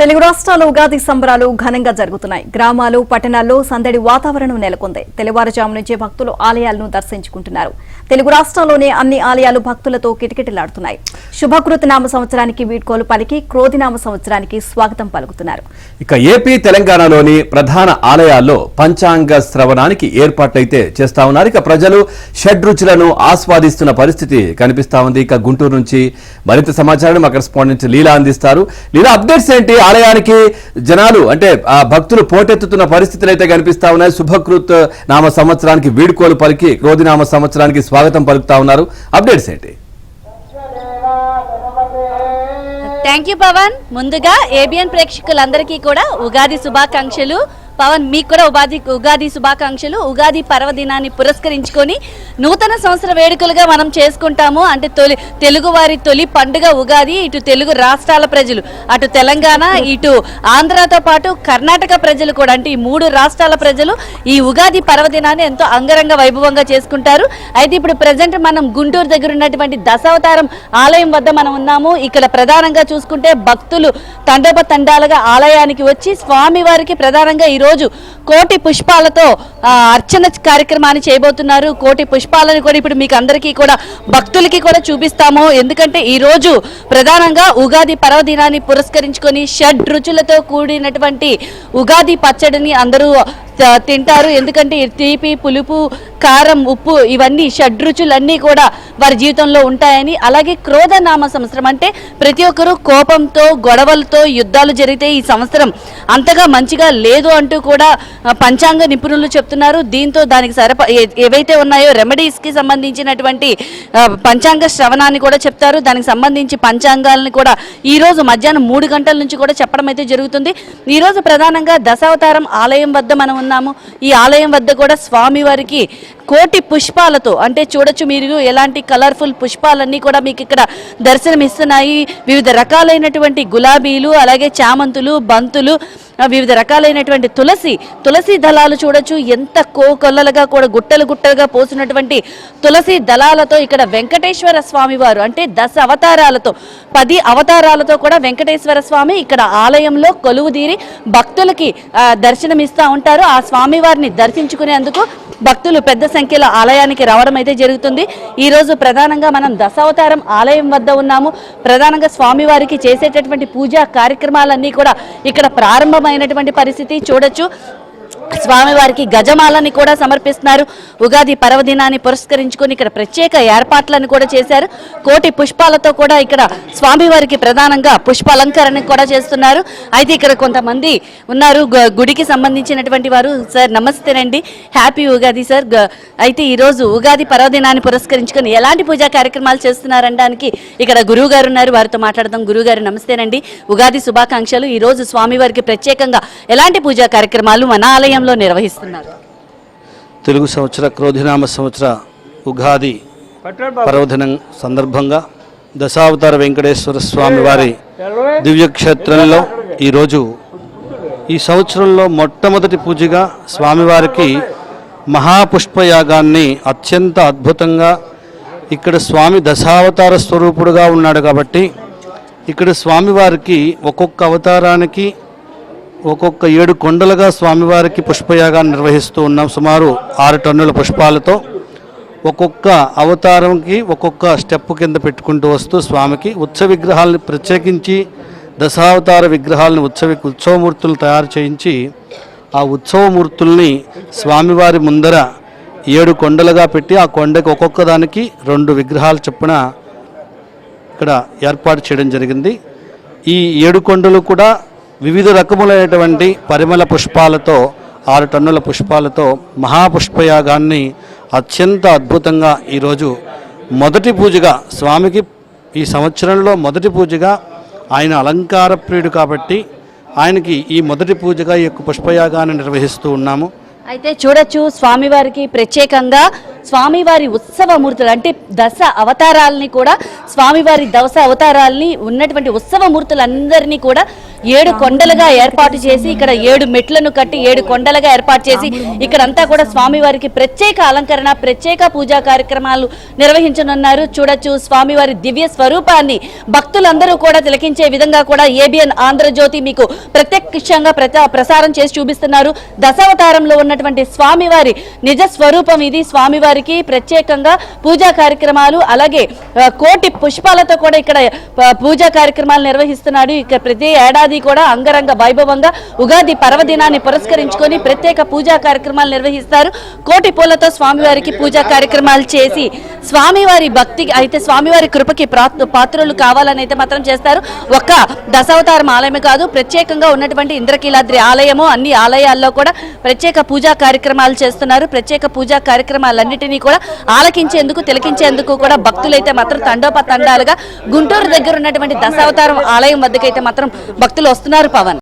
తెలుగు రాష్ట్రాల్లో ఉగాది సంబరాలు ఘనంగా జరుగుతున్నాయి. గ్రామాలు పట్టణాల్లో సందడి వాతావరణం నెలకొంది. తెల్లవారుజాము నుంచే భక్తులు ఆలయాలను దర్శించుకుంటున్నారు. తెలుగు రాష్ట్రాల్లోనే అన్ని ఆలయాలు భక్తులతో కిటకిటలాడుతున్నాయి. శుభకృత నామ సంవత్సరానికి వీడ్కోలు పలికి క్రోధినామ సంవత్సరానికి స్వాగతం పలుకుతున్నారు. ఇక ఏపీ తెలంగాణలోని ప్రధాన ఆలయాల్లో పంచాంగ శ్రవణానికి ఏర్పాట్లయితే చేస్తా ఉన్నారు. ఇక ప్రజలు షడ్రుచులను ఆస్వాదిస్తున్న పరిస్థితి కనిపిస్తా ఉంది. ఇక గుంటూరు నుంచి మరింత సమాచారం మా కరెస్పాండెంట్ లీలా అందిస్తారు. లీలా, అప్డేట్స్ ఏంటి? ఆలయానికి జనాలు అంటే భక్తులు పోటెత్తుతున్న పరిస్థితులు అయితే కనిపిస్తా ఉన్నాయి. శుభకృత్ నామ సంవత్సరానికి వీడ్కోలు పలికి క్రోధినామ సంవత్సరానికి స్వాగతం పలుకుతా ఉన్నారు. అప్డేట్స్ ఏంటి? Thank you Pavan. ముందుగా ఏబిఎన్ ప్రేక్షకులందరికీ కూడా ఉగాది శుభాకాంక్షలు. పవన్, మీకు కూడా ఉగాది శుభాకాంక్షలు. ఉగాది పర్వదినాన్ని పురస్కరించుకొని నూతన సంవత్సర వేడుకలుగా మనం చేసుకుంటాము. అంటే తెలుగు వారి తొలి పండుగ ఉగాది. ఇటు తెలుగు రాష్ట్రాల ప్రజలు, అటు తెలంగాణ, ఇటు ఆంధ్రాతో పాటు కర్ణాటక ప్రజలు కూడా, అంటే ఈ మూడు రాష్ట్రాల ప్రజలు ఈ ఉగాది పర్వదినాన్ని ఎంతో అంగరంగ వైభవంగా చేసుకుంటారు. అయితే ఇప్పుడు ప్రజెంట్ మనం గుంటూరు దగ్గర ఉన్నటువంటి దశావతారం ఆలయం వద్ద మనం ఉన్నాము. ఇక్కడ ప్రధానంగా చూసుకుంటే భక్తులు తండోపతండాలుగా ఆలయానికి వచ్చి స్వామి వారికి ప్రధానంగా ఈరోజు కోటి పుష్పాలతో అర్చన కార్యక్రమాన్ని చేయబోతున్నారు. కోటి పుష్పాలను కూడా ఇప్పుడు మీకు అందరికీ కూడా భక్తులకి కూడా చూపిస్తాము. ఎందుకంటే ఈ రోజు ప్రధానంగా ఉగాది పర్వదినాన్ని పురస్కరించుకొని షడ్ రుచులతో కూడినటువంటి ఉగాది పచ్చడిని అందరూ తింటారు. ఎందుకంటే తీపి, పులుపు, కారం, ఉప్పు ఇవన్నీ షడ్రుచులన్నీ కూడా వారి జీవితంలో ఉంటాయని. అలాగే క్రోధనామ సంవత్సరం అంటే ప్రతి ఒక్కరూ కోపంతో, గొడవలతో యుద్ధాలు జరిగితే ఈ సంవత్సరం అంతగా మంచిగా లేదు అంటూ కూడా పంచాంగ నిపుణులు చెప్తున్నారు. దీంతో దానికి ఏవైతే ఉన్నాయో రెమెడీస్కి సంబంధించినటువంటి పంచాంగ శ్రవణాన్ని కూడా చెప్తారు. దానికి సంబంధించి పంచాంగాలను కూడా ఈరోజు మధ్యాహ్నం 3 గంటల నుంచి కూడా చెప్పడం అయితే జరుగుతుంది. ఈరోజు ప్రధానంగా దశావతారం ఆలయం వద్ద మనం ఉన్నాము. ఈ ఆలయం వద్ద కూడా స్వామివారికి కోటి పుష్పాలతో, అంటే చూడొచ్చు మీరు ఎలాంటి కలర్ఫుల్ పుష్పాలన్నీ కూడా మీకు ఇక్కడ దర్శనమిస్తున్నాయి. వివిధ రకాలైనటువంటి గులాబీలు, అలాగే చామంతులు, బంతులు, వివిధ రకాలైనటువంటి తులసి దళాలు చూడొచ్చు. ఎంత కోకొల్లలుగా కూడా గుట్టలుగా పోసినటువంటి తులసి దళాలతో ఇక్కడ వెంకటేశ్వర స్వామి వారు, అంటే 10 అవతారాలతో 10 అవతారాలతో కూడా వెంకటేశ్వర స్వామి ఇక్కడ ఆలయంలో కొలువుదీరి భక్తులకి దర్శనమిస్తూ ఉంటారు. ఆ స్వామి వారిని దర్శించుకునేందుకు భక్తులు పెద్ద సంఖ్యలో ఆలయానికి రావడం అయితే జరుగుతుంది. ఈరోజు ప్రధానంగా మనం దశావతారం ఆలయం వద్ద ఉన్నాము. ప్రధానంగా స్వామివారికి చేసేటటువంటి పూజా కార్యక్రమాలన్నీ కూడా ఇక్కడ ప్రారంభమైనటువంటి పరిస్థితి చూడొచ్చు. స్వామివారికి గజమాలని కూడా సమర్పిస్తున్నారు. ఉగాది పర్వదినాన్ని పురస్కరించుకొని ఇక్కడ ప్రత్యేక ఏర్పాట్లను కూడా చేశారు. కోటి పుష్పాలతో కూడా ఇక్కడ స్వామివారికి ప్రధానంగా పుష్పాలంకరణ కూడా చేస్తున్నారు. అయితే ఇక్కడ కొంతమంది ఉన్నారు గుడికి సంబంధించినటువంటి వారు. సార్ నమస్తేనండి, హ్యాపీ ఉగాది సార్. అయితే ఈరోజు ఉగాది పర్వదినాన్ని పురస్కరించుకొని ఎలాంటి పూజా కార్యక్రమాలు చేస్తున్నారనడానికి ఇక్కడ గురువు గారు ఉన్నారు, వారితో మాట్లాడదాం. గురువు గారు నమస్తేనండి, ఉగాది శుభాకాంక్షలు. ఈరోజు స్వామివారికి ప్రత్యేకంగా ఎలాంటి పూజా కార్యక్రమాలు మన ఆలయంలో నిర్వహిస్తున్నారు? తెలుగు సంవత్సర క్రోధినామ సంవత్సర ఉగాది పర్వదినం సందర్భంగా దశావతార వెంకటేశ్వర స్వామి వారి దివ్యక్షేత్రంలో ఈరోజు ఈ సంవత్సరంలో మొట్టమొదటి పూజగా స్వామివారికి మహాపుష్పయాగాన్ని అత్యంత అద్భుతంగా, ఇక్కడ స్వామి దశావతార స్వరూపుడుగా ఉన్నాడు కాబట్టి ఇక్కడ స్వామివారికి ఒక్కొక్క అవతారానికి ఒక్కొక్క 7 కొండలుగా స్వామివారికి పుష్పయాగాన్ని నిర్వహిస్తూ ఉన్నాం. సుమారు 6 టన్నుల పుష్పాలతో ఒక్కొక్క అవతారంకి ఒక్కొక్క స్టెప్ కింద పెట్టుకుంటూ వస్తూ స్వామికి ఉత్సవ విగ్రహాలను ప్రత్యేకించి దశావతార విగ్రహాలను ఉత్సవమూర్తులు తయారు చేయించి ఆ ఉత్సవమూర్తుల్ని స్వామివారి ముందర 7 కొండలుగా పెట్టి ఆ కొండకి ఒక్కొక్క దానికి 2 విగ్రహాలు చొప్పున ఇక్కడ ఏర్పాటు చేయడం జరిగింది. ఈ 7 కొండలు కూడా వివిధ రకములైనటువంటి పరిమళ పుష్పాలతో 6 టన్నుల పుష్పాలతో మహాపుష్పయాగాన్ని అత్యంత అద్భుతంగా ఈరోజు మొదటి పూజగా స్వామికి ఈ సంవత్సరంలో మొదటి పూజగా, ఆయన అలంకార ప్రియుడు కాబట్టి ఆయనకి ఈ మొదటి పూజగా ఈ యొక్క పుష్పయాగాన్ని నిర్వహిస్తూ ఉన్నాము. అయితే చూడొచ్చు స్వామివారికి ప్రత్యేకంగా స్వామివారి ఉత్సవమూర్తులు అంటే దశ అవతారాలని కూడా స్వామివారి దశ అవతారాలని ఉన్నటువంటి ఉత్సవమూర్తులందరినీ కూడా 7 కొండలుగా ఏర్పాటు చేసి ఇక్కడ 7 మెట్లను కట్టి 7 కొండలుగా ఏర్పాటు చేసి ఇక్కడంతా కూడా స్వామివారికి ప్రత్యేక అలంకరణ ప్రత్యేక పూజా కార్యక్రమాలు నిర్వహించనున్నారు. చూడొచ్చు స్వామివారి దివ్య స్వరూపాన్ని భక్తులందరూ కూడా తిలకించే విధంగా కూడా ఏబిఎన్ ఆంధ్రజ్యోతి మీకు ప్రత్యక్షంగా ప్రసారం చేసి చూపిస్తున్నారు. దశావతారంలో ఉన్నటువంటి స్వామివారి నిజ స్వరూపం ఇది. స్వామివారికి ప్రత్యేకంగా పూజా కార్యక్రమాలు అలాగే కోటి పుష్పాలతో కూడా ఇక్కడ పూజా కార్యక్రమాలు నిర్వహిస్తున్నాడు. ఇక ప్రతి ఏడాది కూడా అంగరంగ వైభవంగా ఉగాది పర్వదినాన్ని పురస్కరించుకొని ప్రత్యేక పూజా కార్యక్రమాలు నిర్వహిస్తారు. కోటి పూలతో స్వామివారికి పూజా కార్యక్రమాలు చేసి స్వామివారి భక్తికి అయితే స్వామివారి కృపకి పాత్రులు కావాలని అయితే మాత్రం చేస్తారు. ఒక్క దశావతారం ఆలయమే కాదు, ప్రత్యేకంగా ఉన్నటువంటి ఇంద్రకీలాద్రి ఆలయము అన్ని ఆలయాల్లో కూడా ప్రత్యేక పూజా కార్యక్రమాలు చేస్తున్నారు. ప్రత్యేక పూజా కార్యక్రమాలన్నిటినీ కూడా ఆలకించేందుకు తిలకించేందుకు కూడా భక్తులైతే మాత్రం తండోపతండాలుగా గుంటూరు దగ్గర ఉన్నటువంటి దశావతారం ఆలయం వద్దకైతే మాత్రం భక్తులు వస్తున్నారు పవన్.